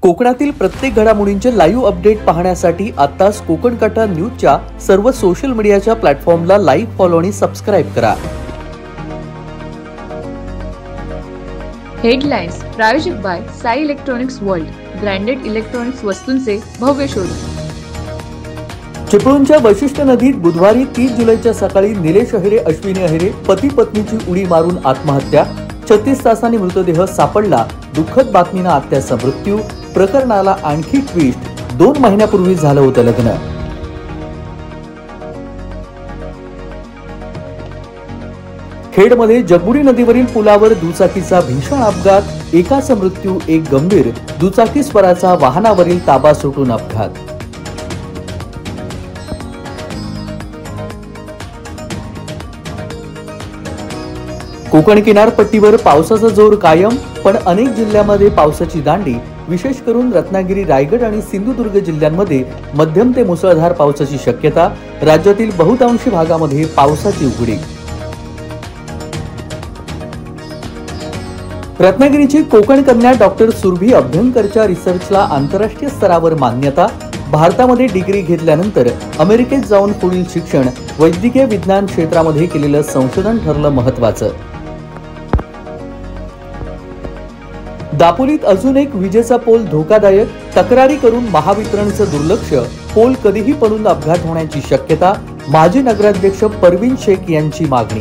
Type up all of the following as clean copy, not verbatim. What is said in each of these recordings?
कोकणातील प्रत्येक घडामोडींचे लाईव्ह अपडेट पाहण्यासाठी आताच कोकण कटा न्यूजच्या सर्व सोशल मीडियाच्या प्लॅटफॉर्मला लाईक, फॉलो आणि सबस्क्राईब करा. हेडलाईन्स प्रायोजित by Sai electronics world, branded electronics वस्तूंचे भव्य शोरूम. चिपळूणच्या वशिष्ठ नदीत बुधवारी 30 जुलैच्या सकाळी निलेश अहिरे, अश्विनी अहिरे पती पत्नीची उडी मारून आत्महत्या. 36 तासांनी मृतदेह सापडला. दुःखद बातमीनं आत्याचा मृत्यू. प्रकरणाला आणखी ट्विस्ट. 2 महिन्यापूर्वी झालं होतं लग्न. खेडमध्ये जगबुडी नदीवरील पुलावर दुचाकीचा भीषण अपघात. एकाचा मृत्यू, एक गंभीर. दुचाकी स्वाराचा वाहनावरील ताबा सुटून अपघात. कोकण किनारपट्टीवर पावसाचा जोर कायम, पण अनेक जिल्ह्यांमध्ये पावसाची दांडी. विशेष करून रत्नागिरी, रायगड आणि सिंधुदुर्ग जिल्ह्यांमध्ये मध्यम ते मुसळधार पावसाची शक्यता. राज्यातील बहुतांशी भागामध्ये पावसाची उघडीप. रत्नागिरीची कोकण कन्या डॉक्टर सुरभी अभ्यंकरच्या रिसर्चला आंतरराष्ट्रीय स्तरावर मान्यता. भारतामध्ये डिग्री घेतल्यानंतर अमेरिकेत जाऊन पुढील शिक्षण. वैद्यकीय विज्ञान क्षेत्रामध्ये केलेलं संशोधन ठरलं महत्त्वाचं. दापोलीत अजून एक विजेचा पोल धोकादायक. तक्रारी करून महावितरणचं दुर्लक्ष. पोल कधीही पडून अपघात होण्याची शक्यता. माजी नगराध्यक्ष परवीन शेख यांची मागणी.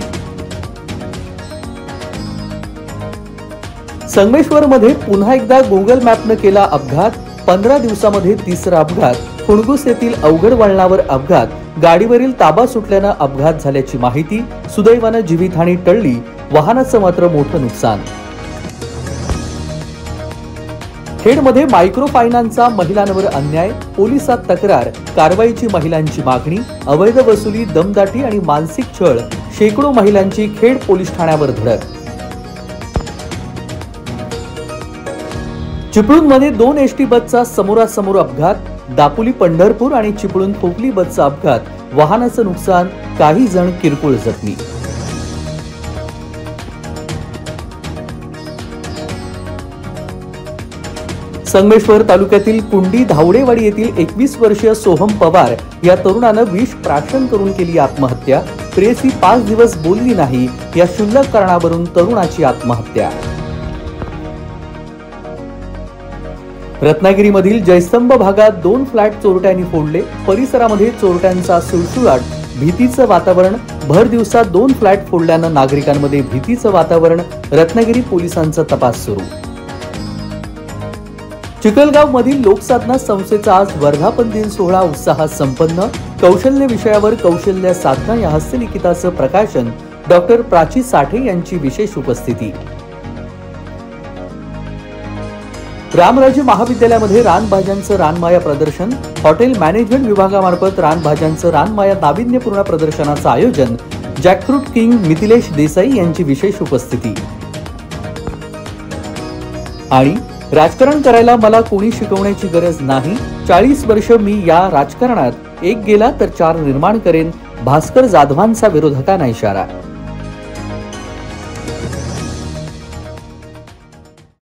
संगमेश्वरमध्ये पुन्हा एकदा गुगल मॅपनं केला अपघात. 15 दिवसामध्ये तिसरा अपघात. कुणगुस येथील अवघड वळणावर अपघात. गाडीवरील ताबा सुटल्यानं अपघात झाल्याची माहिती. सुदैवानं जीवितहानी टळली. वाहनाचं मात्र मोठं नुकसान. खेडमध्ये मायक्रो फायनान्सचा महिलांवर अन्याय. पोलिसात तक्रार. कारवाईची महिलांची मागणी. अवैध वसुली, दमदाटी आणि मानसिक छळ. शेकडो महिलांची खेड पोलीस ठाण्यावर धडक. चिपळूणमध्ये 2 एसटी बसचा समोरासमोर अपघात. दापोली पंढरपूर आणि चिपळूण खोपली बसचा अपघात. वाहनाचं नुकसान. काही जण किरकोळ जखमी. संगमेश्वर तालुक्यातील कुंडी धावडेवाडी येथील 21 वर्षीय सोहम पवार या तरुणानं विष प्राशन करून केली आत्महत्या. प्रेयसी 5 दिवस बोलली नाही या क्षुल्लक कारणावरून तरुणाची आत्महत्या. रत्नागिरीमधील जयस्तंभ भागात 2 फ्लॅट चोरट्यांनी फोडले. परिसरामध्ये चोरट्यांचा सुळसुळाट. भीतीचं वातावरण. भर दिवसात 2 फ्लॅट फोडल्यानं नागरिकांमध्ये भीतीचं वातावरण. रत्नागिरी पोलिसांचा तपास सुरू. चिखलगाव मधील लोकसाधना संस्थेचा आज वर्धापन दिन सोहळा उत्साहात संपन्न. कौशल्य विषयावर कौशल्य साधना या हस्तलिखिताचं प्रकाशन. डॉक्टर प्राची साठे यांची विशेष उपस्थिती. रामराजे महाविद्यालयामध्ये रानभाज्यांचं रानमाया प्रदर्शन. हॉटेल मॅनेजमेंट विभागामार्फत रानभाज्यांचं रानमाया नाविन्यपूर्ण प्रदर्शनाचं आयोजन. जॅकफ्रूट किंग मिथिलेश देसाई यांची विशेष उपस्थिती. आणि राजकारण करायला मला कोणी शिकवण्याची गरज नाही. 40 वर्ष मी या राजकारणात. एक गेला तर 4 निर्माण करेन. भास्कर जाधवांचा विरोधकांना इशारा.